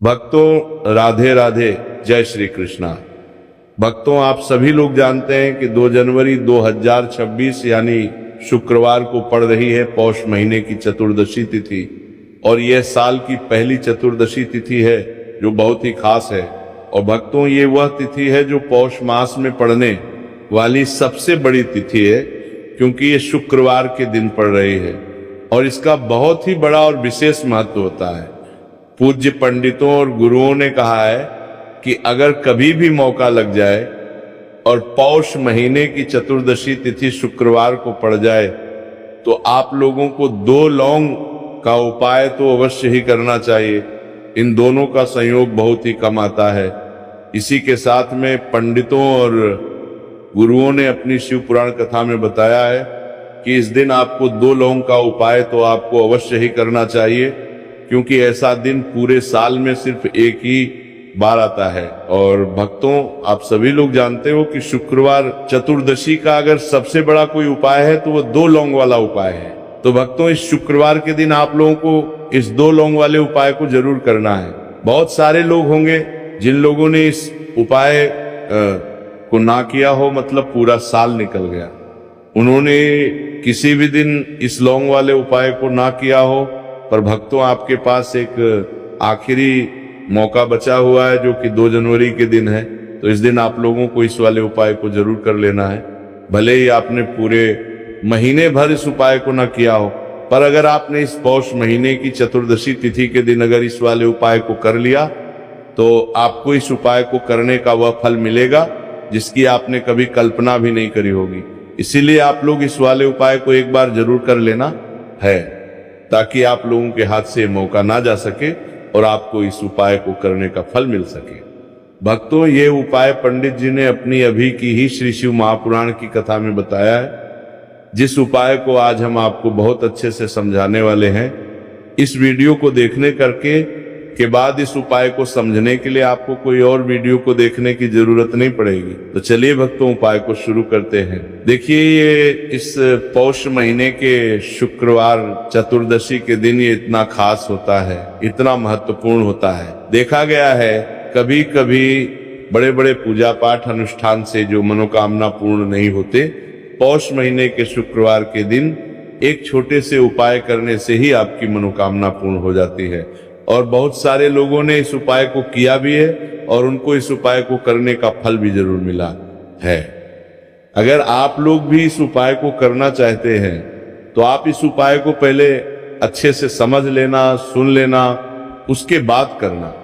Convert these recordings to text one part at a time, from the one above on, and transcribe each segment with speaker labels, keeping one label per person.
Speaker 1: भक्तों राधे राधे, जय श्री कृष्णा। भक्तों आप सभी लोग जानते हैं कि 2 जनवरी 2026 यानी शुक्रवार को पड़ रही है पौष महीने की चतुर्दशी तिथि, और यह साल की पहली चतुर्दशी तिथि है जो बहुत ही खास है। और भक्तों ये वह तिथि है जो पौष मास में पड़ने वाली सबसे बड़ी तिथि है, क्योंकि ये शुक्रवार के दिन पड़ रही है और इसका बहुत ही बड़ा और विशेष महत्व होता है। पूज्य पंडितों और गुरुओं ने कहा है कि अगर कभी भी मौका लग जाए और पौष महीने की चतुर्दशी तिथि शुक्रवार को पड़ जाए तो आप लोगों को 2 लौंग का उपाय तो अवश्य ही करना चाहिए। इन दोनों का संयोग बहुत ही कम आता है। इसी के साथ में पंडितों और गुरुओं ने अपनी शिव पुराण कथा में बताया है कि इस दिन आपको 2 लौंग का उपाय तो आपको अवश्य ही करना चाहिए, क्योंकि ऐसा दिन पूरे साल में सिर्फ एक ही बार आता है। और भक्तों आप सभी लोग जानते हो कि शुक्रवार चतुर्दशी का अगर सबसे बड़ा कोई उपाय है तो वो 2 लौंग वाला उपाय है। तो भक्तों इस शुक्रवार के दिन आप लोगों को इस 2 लौंग वाले उपाय को जरूर करना है। बहुत सारे लोग होंगे जिन लोगों ने इस उपाय को ना किया हो, मतलब पूरा साल निकल गया, उन्होंने किसी भी दिन इस लौंग वाले उपाय को ना किया हो। पर भक्तों आपके पास एक आखिरी मौका बचा हुआ है जो कि 2 जनवरी के दिन है। तो इस दिन आप लोगों को इस वाले उपाय को जरूर कर लेना है। भले ही आपने पूरे महीने भर इस उपाय को ना किया हो, पर अगर आपने इस पौष महीने की चतुर्दशी तिथि के दिन अगर इस वाले उपाय को कर लिया तो आपको इस उपाय को करने का वह फल मिलेगा जिसकी आपने कभी कल्पना भी नहीं करी होगी। इसीलिए आप लोग इस वाले उपाय को एक बार जरूर कर लेना है, ताकि आप लोगों के हाथ से मौका ना जा सके और आपको इस उपाय को करने का फल मिल सके। भक्तों ये उपाय पंडित जी ने अपनी अभी की ही श्री शिव महापुराण की कथा में बताया है, जिस उपाय को आज हम आपको बहुत अच्छे से समझाने वाले हैं। इस वीडियो को देखने के बाद इस उपाय को समझने के लिए आपको कोई और वीडियो को देखने की जरूरत नहीं पड़ेगी। तो चलिए भक्तों उपाय को शुरू करते हैं। देखिए ये इस पौष महीने के शुक्रवार चतुर्दशी के दिन ये इतना खास होता है, इतना महत्वपूर्ण होता है। देखा गया है कभी कभी बड़े बड़े पूजा पाठ अनुष्ठान से जो मनोकामना पूर्ण नहीं होते, पौष महीने के शुक्रवार के दिन एक छोटे से उपाय करने से ही आपकी मनोकामना पूर्ण हो जाती है। और बहुत सारे लोगों ने इस उपाय को किया भी है और उनको इस उपाय को करने का फल भी जरूर मिला है। अगर आप लोग भी इस उपाय को करना चाहते हैं तो आप इस उपाय को पहले अच्छे से समझ लेना, सुन लेना, उसके बाद करना।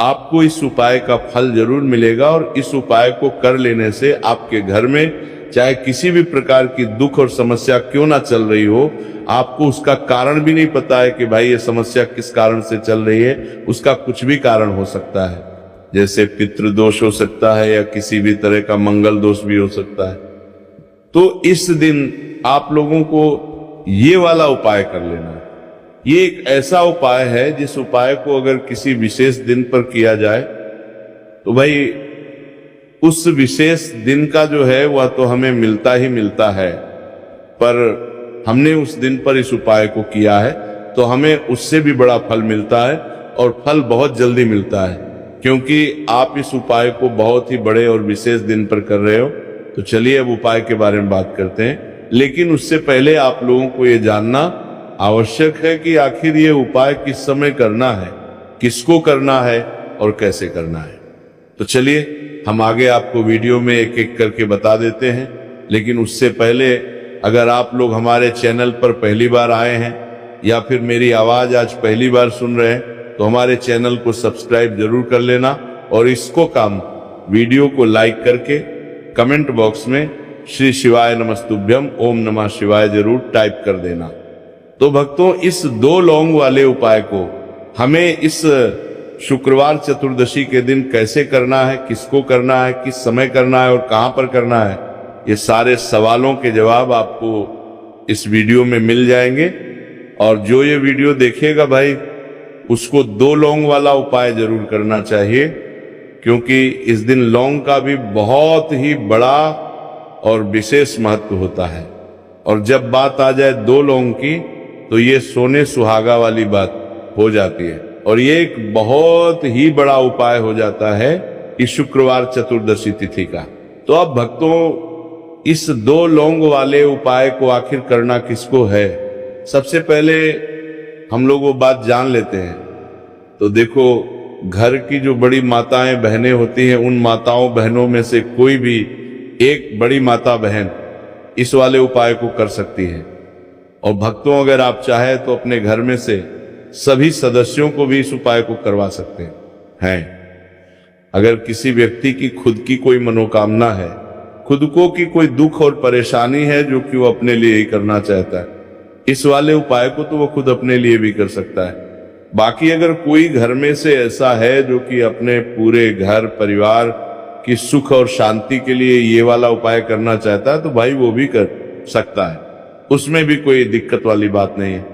Speaker 1: आपको इस उपाय का फल जरूर मिलेगा और इस उपाय को कर लेने से आपके घर में चाहे किसी भी प्रकार की दुख और समस्या क्यों ना चल रही हो, आपको उसका कारण भी नहीं पता है कि भाई ये समस्या किस कारण से चल रही है, उसका कुछ भी कारण हो सकता है। जैसे पितृदोष हो सकता है या किसी भी तरह का मंगल दोष भी हो सकता है। तो इस दिन आप लोगों को ये वाला उपाय कर लेना है। ये एक ऐसा उपाय है जिस उपाय को अगर किसी विशेष दिन पर किया जाए तो भाई उस विशेष दिन का जो है वह तो हमें मिलता ही मिलता है, पर हमने उस दिन पर इस उपाय को किया है तो हमें उससे भी बड़ा फल मिलता है और फल बहुत जल्दी मिलता है, क्योंकि आप इस उपाय को बहुत ही बड़े और विशेष दिन पर कर रहे हो। तो चलिए अब उपाय के बारे में बात करते हैं, लेकिन उससे पहले आप लोगों को ये जानना आवश्यक है कि आखिर ये उपाय किस समय करना है, किसको करना है और कैसे करना है। तो चलिए हम आगे आपको वीडियो में एक एक करके बता देते हैं, लेकिन उससे पहले अगर आप लोग हमारे चैनल पर पहली बार आए हैं या फिर मेरी आवाज आज पहली बार सुन रहे हैं तो हमारे चैनल को सब्सक्राइब जरूर कर लेना और इसको काम वीडियो को लाइक करके कमेंट बॉक्स में श्री शिवाय नमस्तुभ्यम ओम नमः शिवाय जरूर टाइप कर देना। तो भक्तों इस 2 लौंग वाले उपाय को हमें इस शुक्रवार चतुर्दशी के दिन कैसे करना है, किसको करना है, किस समय करना है और कहां पर करना है, ये सारे सवालों के जवाब आपको इस वीडियो में मिल जाएंगे। और जो ये वीडियो देखेगा भाई उसको 2 लौंग वाला उपाय जरूर करना चाहिए, क्योंकि इस दिन लौंग का भी बहुत ही बड़ा और विशेष महत्व होता है। और जब बात आ जाए 2 लौंग की तो ये सोने सुहागा वाली बात हो जाती है। और ये एक बहुत ही बड़ा उपाय हो जाता है इस शुक्रवार चतुर्दशी तिथि का। तो अब भक्तों, इस 2 लौंग वाले उपाय को आखिर करना किसको है? सबसे पहले हम लोग वो बात जान लेते हैं। तो देखो, घर की जो बड़ी माताएं बहनें होती हैं, उन माताओं बहनों में से कोई भी एक बड़ी माता बहन इस वाले उपाय को कर सकती है। और भक्तों, अगर आप चाहे तो अपने घर में से सभी सदस्यों को भी इस उपाय को करवा सकते हैं। अगर किसी व्यक्ति की खुद की कोई मनोकामना है, खुद को की कोई दुख और परेशानी है जो कि वो अपने लिए ही करना चाहता है, इस वाले उपाय को तो वो खुद अपने लिए भी कर सकता है। बाकी अगर कोई घर में से ऐसा है जो कि अपने पूरे घर परिवार की सुख और शांति के लिए ये वाला उपाय करना चाहता है, तो भाई वो भी कर सकता है, उसमें भी कोई दिक्कत वाली बात नहीं है।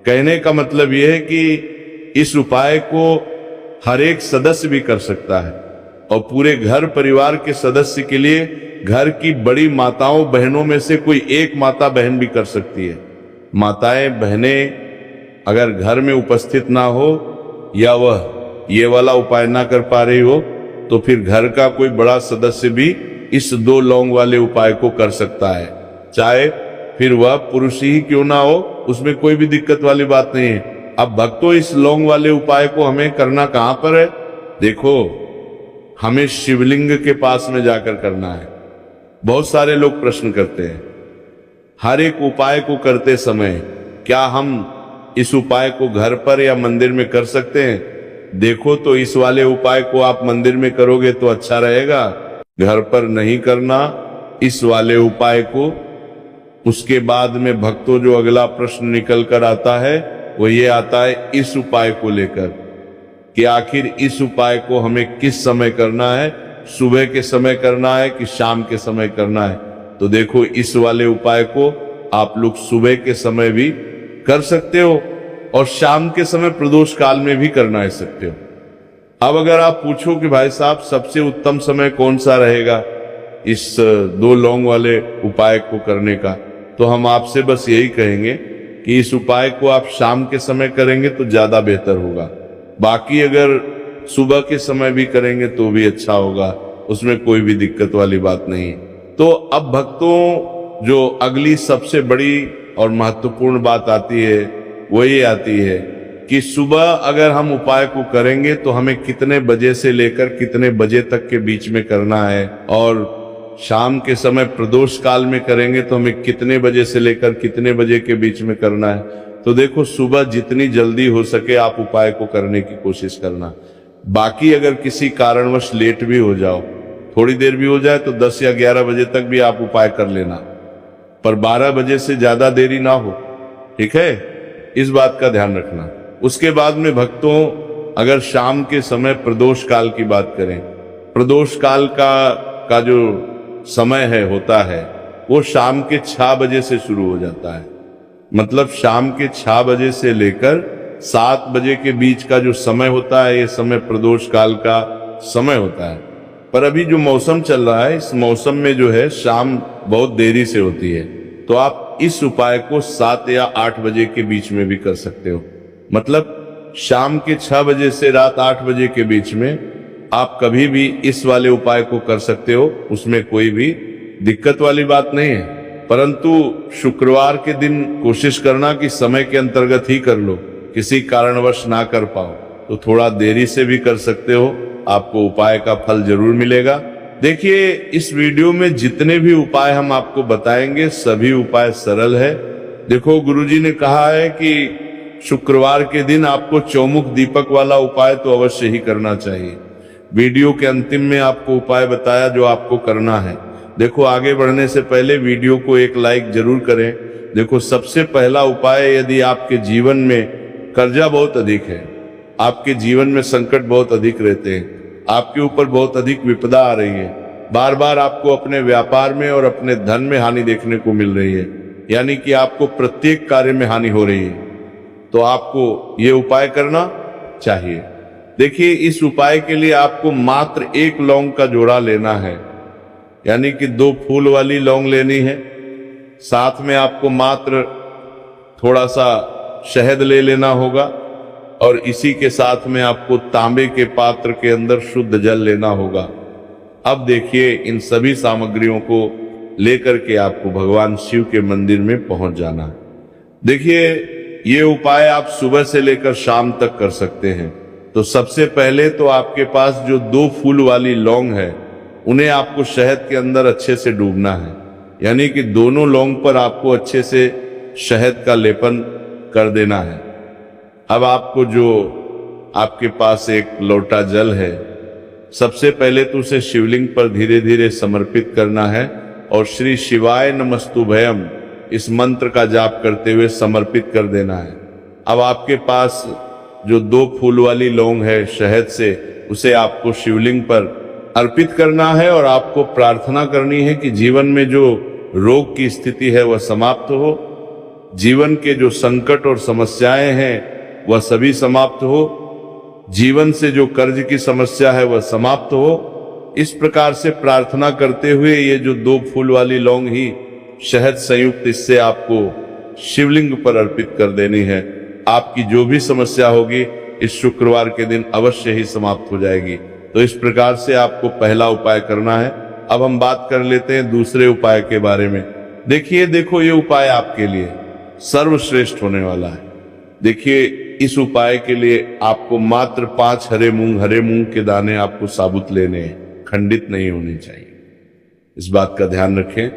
Speaker 1: कहने का मतलब यह है कि इस उपाय को हर एक सदस्य भी कर सकता है और पूरे घर परिवार के सदस्य के लिए घर की बड़ी माताओं बहनों में से कोई एक माता बहन भी कर सकती है। माताएं बहनें अगर घर में उपस्थित ना हो या वह ये वाला उपाय ना कर पा रही हो, तो फिर घर का कोई बड़ा सदस्य भी इस 2 लौंग वाले उपाय को कर सकता है, चाहे फिर वह पुरुष ही क्यों ना हो, उसमें कोई भी दिक्कत वाली बात नहीं है। अब भक्तों, इस लौंग वाले उपाय को हमें करना कहां पर है? देखो, हमें शिवलिंग के पास में जाकर करना है। बहुत सारे लोग प्रश्न करते हैं, हर एक उपाय को करते समय क्या हम इस उपाय को घर पर या मंदिर में कर सकते हैं? देखो, तो इस वाले उपाय को आप मंदिर में करोगे तो अच्छा रहेगा, घर पर नहीं करना इस वाले उपाय को। उसके बाद में भक्तों, जो अगला प्रश्न निकल कर आता है वो ये आता है इस उपाय को लेकर कि आखिर इस उपाय को हमें किस समय करना है, सुबह के समय करना है कि शाम के समय करना है? तो देखो, इस वाले उपाय को आप लोग सुबह के समय भी कर सकते हो और शाम के समय प्रदोष काल में भी करना है सकते हो। अब अगर आप पूछो कि भाई साहब, सबसे उत्तम समय कौन सा रहेगा इस 2 लौंग वाले उपाय को करने का, तो हम आपसे बस यही कहेंगे कि इस उपाय को आप शाम के समय करेंगे तो ज्यादा बेहतर होगा। बाकी अगर सुबह के समय भी करेंगे तो भी अच्छा होगा, उसमें कोई भी दिक्कत वाली बात नहीं। तो अब भक्तों, जो अगली सबसे बड़ी और महत्वपूर्ण बात आती है वो ये आती है कि सुबह अगर हम उपाय को करेंगे तो हमें कितने बजे से लेकर कितने बजे तक के बीच में करना है, और शाम के समय प्रदोष काल में करेंगे तो हमें कितने बजे से लेकर कितने बजे के बीच में करना है। तो देखो, सुबह जितनी जल्दी हो सके आप उपाय को करने की कोशिश करना। बाकी अगर किसी कारणवश लेट भी हो जाओ, थोड़ी देर भी हो जाए, तो 10 या 11 बजे तक भी आप उपाय कर लेना, पर 12 बजे से ज्यादा देरी ना हो, ठीक है? इस बात का ध्यान रखना। उसके बाद में भक्तों, अगर शाम के समय प्रदोष काल की बात करें, प्रदोष काल का जो समय होता है वो शाम के 6 बजे से शुरू हो जाता है। मतलब शाम के 6 बजे से लेकर 7 बजे के बीच का जो समय होता है, ये समय प्रदोष काल का समय होता है। पर अभी जो मौसम चल रहा है, इस मौसम में जो है शाम बहुत देरी से होती है, तो आप इस उपाय को 7 या 8 बजे के बीच में भी कर सकते हो। मतलब शाम के 6 बजे से रात 8 बजे के बीच में आप कभी भी इस वाले उपाय को कर सकते हो, उसमें कोई भी दिक्कत वाली बात नहीं है। परंतु शुक्रवार के दिन कोशिश करना कि समय के अंतर्गत ही कर लो, किसी कारणवश ना कर पाओ तो थोड़ा देरी से भी कर सकते हो, आपको उपाय का फल जरूर मिलेगा। देखिए, इस वीडियो में जितने भी उपाय हम आपको बताएंगे सभी उपाय सरल है। देखो, गुरुजी ने कहा है कि शुक्रवार के दिन आपको चौमुख दीपक वाला उपाय तो अवश्य ही करना चाहिए। वीडियो के अंतिम में आपको उपाय बताया जो आपको करना है। देखो, आगे बढ़ने से पहले वीडियो को एक लाइक जरूर करें। देखो, सबसे पहला उपाय, यदि आपके जीवन में कर्जा बहुत अधिक है, आपके जीवन में संकट बहुत अधिक रहते हैं, आपके ऊपर बहुत अधिक विपदा आ रही है, बार बार आपको अपने व्यापार में और अपने धन में हानि देखने को मिल रही है, यानी कि आपको प्रत्येक कार्य में हानि हो रही है, तो आपको ये उपाय करना चाहिए। देखिए, इस उपाय के लिए आपको मात्र 1 लौंग का जोड़ा लेना है, यानी कि 2 फूल वाली लौंग लेनी है। साथ में आपको मात्र थोड़ा सा शहद ले लेना होगा और इसी के साथ में आपको तांबे के पात्र के अंदर शुद्ध जल लेना होगा। अब देखिए, इन सभी सामग्रियों को लेकर के आपको भगवान शिव के मंदिर में पहुंच जाना है। देखिए, ये उपाय आप सुबह से लेकर शाम तक कर सकते हैं। तो सबसे पहले तो आपके पास जो 2 फूल वाली लौंग है, उन्हें आपको शहद के अंदर अच्छे से डूबना है, यानी कि दोनों लौंग पर आपको अच्छे से शहद का लेपन कर देना है। अब आपको जो आपके पास एक लोटा जल है, सबसे पहले तो उसे शिवलिंग पर धीरे धीरे समर्पित करना है और श्री शिवाय नमस्तुभयम इस मंत्र का जाप करते हुए समर्पित कर देना है। अब आपके पास जो 2 फूल वाली लौंग है शहद से, उसे आपको शिवलिंग पर अर्पित करना है और आपको प्रार्थना करनी है कि जीवन में जो रोग की स्थिति है वह समाप्त हो, जीवन के जो संकट और समस्याएं हैं वह सभी समाप्त हो, जीवन से जो कर्ज की समस्या है वह समाप्त हो। इस प्रकार से प्रार्थना करते हुए ये जो 2 फूल वाली लौंग ही शहद संयुक्त इससे आपको शिवलिंग पर अर्पित कर देनी है। आपकी जो भी समस्या होगी इस शुक्रवार के दिन अवश्य ही समाप्त हो जाएगी। तो इस प्रकार से आपको पहला उपाय करना है। अब हम बात कर लेते हैं दूसरे उपाय के बारे में। देखो ये उपाय आपके लिए सर्वश्रेष्ठ होने वाला है। देखिए, इस उपाय के लिए आपको मात्र 5 हरे मूंग के दाने आपको साबुत लेने हैं, खंडित नहीं होने चाहिए, इस बात का ध्यान रखें।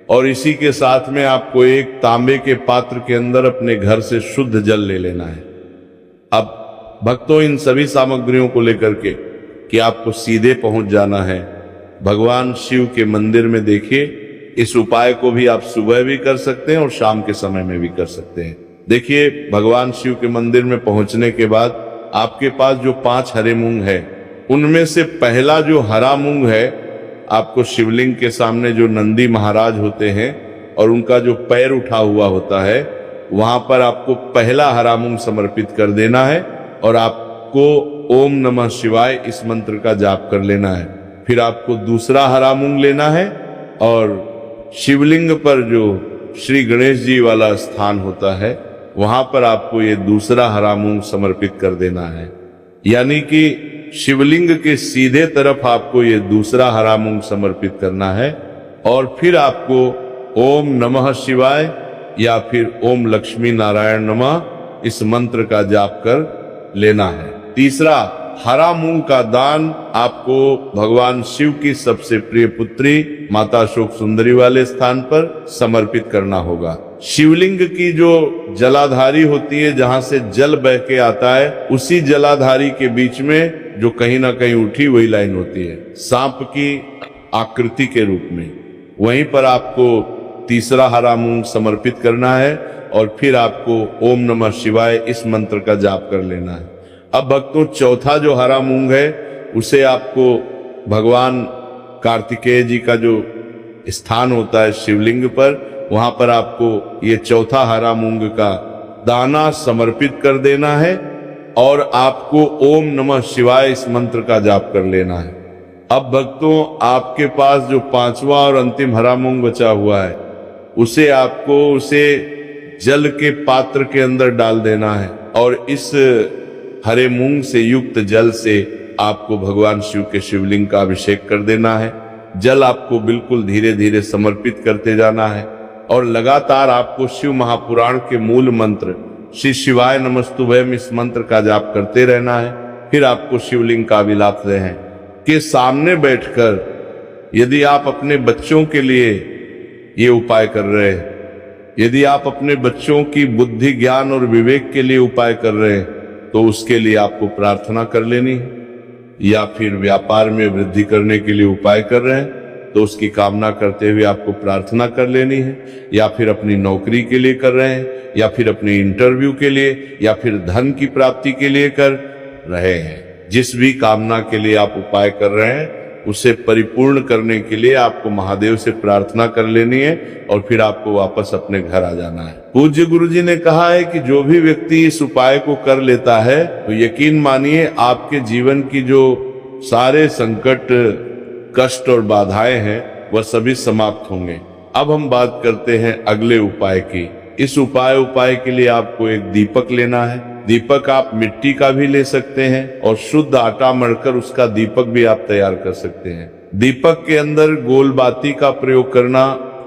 Speaker 1: और इसी के साथ में आपको एक तांबे के पात्र के अंदर अपने घर से शुद्ध जल ले लेना है। अब भक्तों, इन सभी सामग्रियों को लेकर के कि आपको सीधे पहुंच जाना है भगवान शिव के मंदिर में। देखिए, इस उपाय को भी आप सुबह भी कर सकते हैं और शाम के समय में भी कर सकते हैं। देखिए, भगवान शिव के मंदिर में पहुंचने के बाद आपके पास जो 5 हरे मूंग है, उनमें से पहला जो हरा मूंग है, आपको शिवलिंग के सामने जो नंदी महाराज होते हैं और उनका जो पैर उठा हुआ होता है, वहां पर आपको पहला हरा मूंग समर्पित कर देना है और आपको ओम नमः शिवाय इस मंत्र का जाप कर लेना है। फिर आपको दूसरा हरा मूंग लेना है और शिवलिंग पर जो श्री गणेश जी वाला स्थान होता है, वहां पर आपको ये दूसरा हरा मूंग समर्पित कर देना है। यानी कि शिवलिंग के सीधे तरफ आपको ये दूसरा हरा मूंग समर्पित करना है और फिर आपको ओम नमः शिवाय या फिर ओम लक्ष्मी नारायण नमः इस मंत्र का जाप कर लेना है। तीसरा, हरा मूंग का दान आपको भगवान शिव की सबसे प्रिय पुत्री माता शोक सुंदरी वाले स्थान पर समर्पित करना होगा। शिवलिंग की जो जलाधारी होती है, जहां से जल बह के आता है, उसी जलाधारी के बीच में जो कहीं ना कहीं उठी वही लाइन होती है, सांप की आकृति के रूप में। वहीं पर आपको तीसरा हरा मूंग समर्पित करना है और फिर आपको ओम नमः शिवाय इस मंत्र का जाप कर लेना है। अब भक्तों, चौथा जो हरा मूंग है उसे आपको भगवान कार्तिकेय जी का जो स्थान होता है शिवलिंग पर, वहां पर आपको ये चौथा हरा मूंग का दाना समर्पित कर देना है और आपको ओम नमः शिवाय इस मंत्र का जाप कर लेना है। अब भक्तों, आपके पास जो 5वां और अंतिम हरा मूंग बचा हुआ है, उसे जल के पात्र के अंदर डाल देना है और इस हरे मूंग से युक्त जल से आपको भगवान शिव के शिवलिंग का अभिषेक कर देना है। जल आपको बिल्कुल धीरे धीरे समर्पित करते जाना है और लगातार आपको शिव महापुराण के मूल मंत्र श्री शिवाय नमस्तुभयम इस मंत्र का जाप करते रहना है। फिर आपको शिवलिंग का अभिलाप रहें के सामने बैठकर, यदि आप अपने बच्चों के लिए ये उपाय कर रहे हैं, यदि आप अपने बच्चों की बुद्धि ज्ञान और विवेक के लिए उपाय कर रहे हैं, तो उसके लिए आपको प्रार्थना कर लेनी है। या फिर व्यापार में वृद्धि करने के लिए उपाय कर रहे हैं तो उसकी कामना करते हुए आपको प्रार्थना कर लेनी है। या फिर अपनी नौकरी के लिए कर रहे हैं, या फिर अपने इंटरव्यू के लिए, या फिर धन की प्राप्ति के लिए कर रहे हैं, जिस भी कामना के लिए आप उपाय कर रहे हैं उसे परिपूर्ण करने के लिए आपको महादेव से प्रार्थना कर लेनी है और फिर आपको वापस अपने घर आ जाना है। पूज्य गुरुजी ने कहा है कि जो भी व्यक्ति इस उपाय को कर लेता है तो यकीन मानिए आपके जीवन की जो सारे संकट, कष्ट और बाधाएं हैं वह सभी समाप्त होंगे। अब हम बात करते हैं अगले उपाय की। इस उपाय के लिए आपको एक दीपक लेना है दीपक आप मिट्टी का भी ले सकते हैं और शुद्ध आटा मढ़कर उसका दीपक भी आप तैयार कर सकते हैं। दीपक के अंदर गोल बाती का प्रयोग करना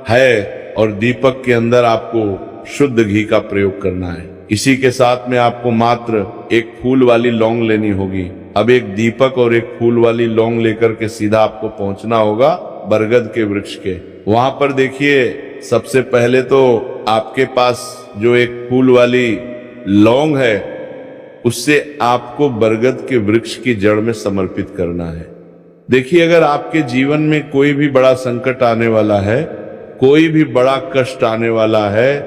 Speaker 1: है और दीपक के अंदर आपको शुद्ध घी का प्रयोग करना है। इसी के साथ में आपको मात्र एक फूल वाली लौंग लेनी होगी। अब एक दीपक और एक फूल वाली लौंग लेकर के सीधा आपको पहुंचना होगा बरगद के वृक्ष के। वहां पर देखिए, सबसे पहले तो आपके पास जो एक फूल वाली लौंग है उससे आपको बरगद के वृक्ष की जड़ में समर्पित करना है। देखिए, अगर आपके जीवन में कोई भी बड़ा संकट आने वाला है, कोई भी बड़ा कष्ट आने वाला है,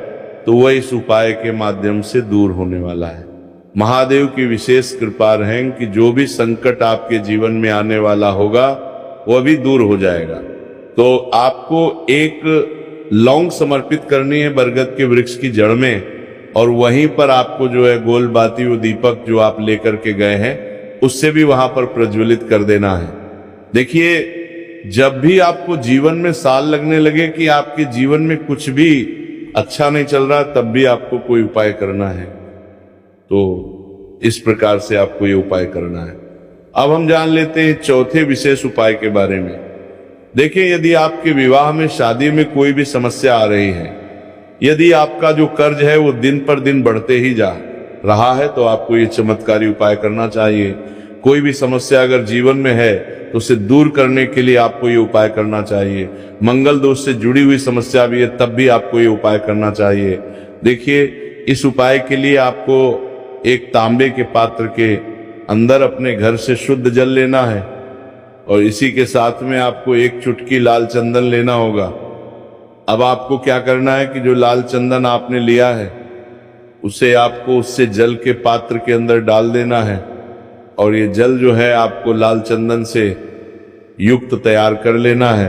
Speaker 1: तो वह इस उपाय के माध्यम से दूर होने वाला है। महादेव की विशेष कृपा है कि जो भी संकट आपके जीवन में आने वाला होगा वह भी दूर हो जाएगा। तो आपको एक लौंग समर्पित करनी है बरगद के वृक्ष की जड़ में, और वहीं पर आपको जो है गोल बाती वो दीपक जो आप लेकर के गए हैं उससे भी वहां पर प्रज्वलित कर देना है। देखिए, जब भी आपको जीवन में साल लगने लगे कि आपके जीवन में कुछ भी अच्छा नहीं चल रहा, तब भी आपको कोई उपाय करना है। तो इस प्रकार से आपको ये उपाय करना है। अब हम जान लेते हैं चौथे विशेष उपाय के बारे में। देखिए, यदि आपके विवाह में, शादी में कोई भी समस्या आ रही है, यदि आपका जो कर्ज है वो दिन पर दिन बढ़ते ही जा रहा है, तो आपको ये चमत्कारी उपाय करना चाहिए। कोई भी समस्या अगर जीवन में है तो उसे दूर करने के लिए आपको ये उपाय करना चाहिए। मंगल दोष से जुड़ी हुई समस्या भी है, तब भी आपको ये उपाय करना चाहिए। देखिए, इस उपाय के लिए आपको एक तांबे के पात्र के अंदर अपने घर से शुद्ध जल लेना है और इसी के साथ में आपको एक चुटकी लाल चंदन लेना होगा। अब आपको क्या करना है कि जो लाल चंदन आपने लिया है उसे आपको उससे जल के पात्र के अंदर डाल देना है और ये जल जो है आपको लाल चंदन से युक्त तैयार कर लेना है।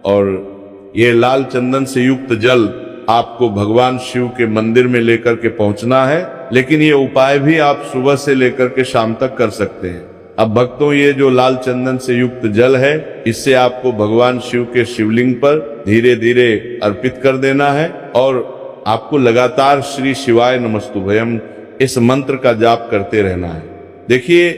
Speaker 1: और ये लाल चंदन से युक्त जल आपको भगवान शिव के मंदिर में लेकर के पहुंचना है। लेकिन ये उपाय भी आप सुबह से लेकर के शाम तक कर सकते हैं। अब भक्तों, ये जो लाल चंदन से युक्त जल है, इससे आपको भगवान शिव के शिवलिंग पर धीरे धीरे अर्पित कर देना है और आपको लगातार श्री शिवाय नमस्तुभयम इस मंत्र का जाप करते रहना है। देखिए,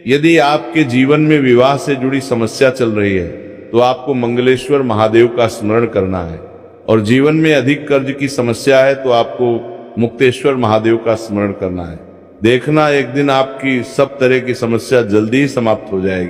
Speaker 1: यदि आपके जीवन में विवाह से जुड़ी समस्या चल रही है तो आपको मंगलेश्वर महादेव का स्मरण करना है, और जीवन में अधिक कर्ज की समस्या है तो आपको मुक्तेश्वर महादेव का स्मरण करना है। देखना, एक दिन आपकी सब तरह की समस्या जल्दी ही समाप्त हो जाएगी।